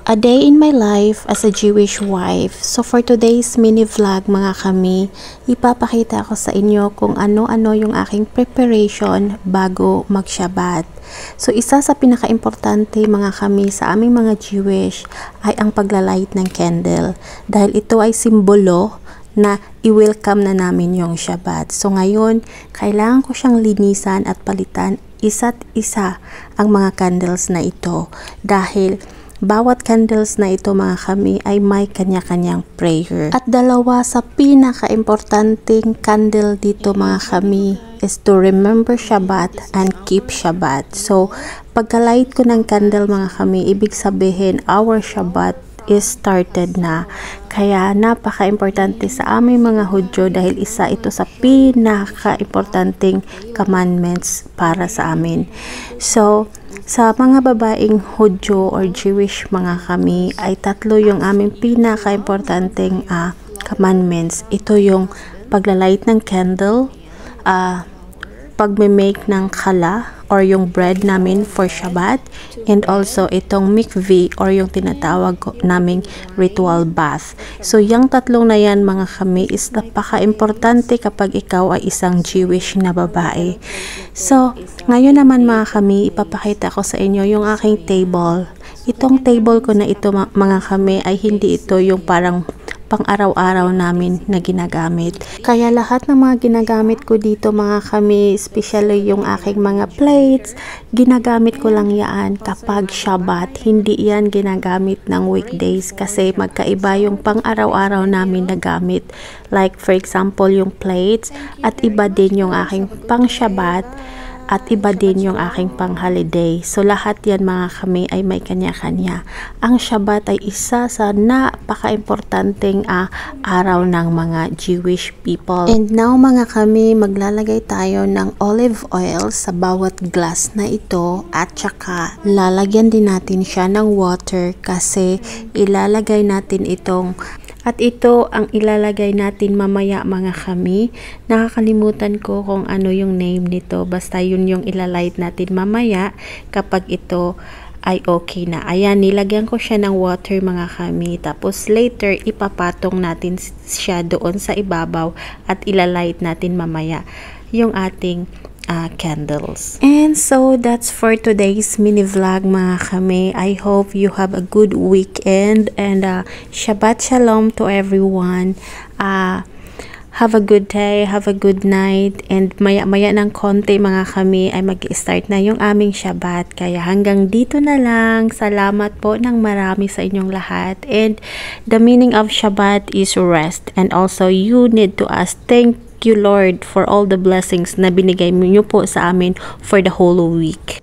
A day in my life as a Jewish wife. So for today's mini vlog mga kami, ipapakita ko sa inyo kung ano-ano yung aking preparation bago mag-Shabbat. So isa sa pinaka-importante mga kami sa aming mga Jewish ay ang paglalight ng candle. Dahil ito ay simbolo na i-welcome na namin yung Shabbat. So ngayon, kailangan ko siyang linisan at palitan isa't isa ang mga candles na ito. Dahil bawat candles na ito mga kami ay may kanya-kanyang prayer. At dalawa sa pinaka-importanting candle dito mga kami is to remember Shabbat and keep Shabbat. So, pagka-light ko ng candle mga kami, ibig sabihin our Shabbat is started na. Kaya napaka-importante sa aming mga Hudyo dahil isa ito sa pinaka-importanting commandments para sa amin. So, sa mga babaeng Hudyo or Jewish mga kami ay tatlo yung aming pinaka-importanting commandments. Ito yung paglalight ng candle, pagme-make ng challah or yung bread namin for Shabbat, and also itong mikveh or yung tinatawag naming ritual bath. So yung tatlong na yan mga kami is napaka-importante kapag ikaw ay isang Jewish na babae. So ngayon naman mga kami, ipapakita ko sa inyo yung aking table. Itong table ko na ito mga kami ay hindi ito yung parang pang-araw-araw namin na ginagamit. Kaya lahat ng mga ginagamit ko dito mga kami, especially yung aking mga plates, ginagamit ko lang yan kapag Shabbat. Hindi yan ginagamit ng weekdays kasi magkaiba yung pang-araw-araw namin na gamit. Like for example yung plates, at iba din yung aking pang-Shabbat, at iba din yung aking pang-holiday. So lahat yan mga kami ay may kanya-kanya. Ang Shabbat ay isa sa napaka-importanteng araw ng mga Jewish people. And now mga kami, maglalagay tayo ng olive oil sa bawat glass na ito, at saka lalagyan din natin siya ng water kasi ilalagay natin itong, at ito ang ilalagay natin mamaya mga kami. Nakakalimutan ko kung ano yung name nito. Basta yun yung ilalight natin mamaya kapag ito ay okay na. Ayan, nilagyan ko siya ng water mga kami. Tapos later, ipapatong natin siya doon sa ibabaw at ilalight natin mamaya yung ating candles. And so that's for today's mini vlog mga kami. I hope you have a good weekend and Shabbat Shalom to everyone. Have a good day, have a good night, and maya-maya ng konti mga kami ay mag-start na yung aming Shabbat. Kaya hanggang dito na lang. Salamat po ng marami sa inyong lahat. And the meaning of Shabbat is rest, and also you need to ask thank you Lord for all the blessings na binigay niyo po sa amin for the whole week.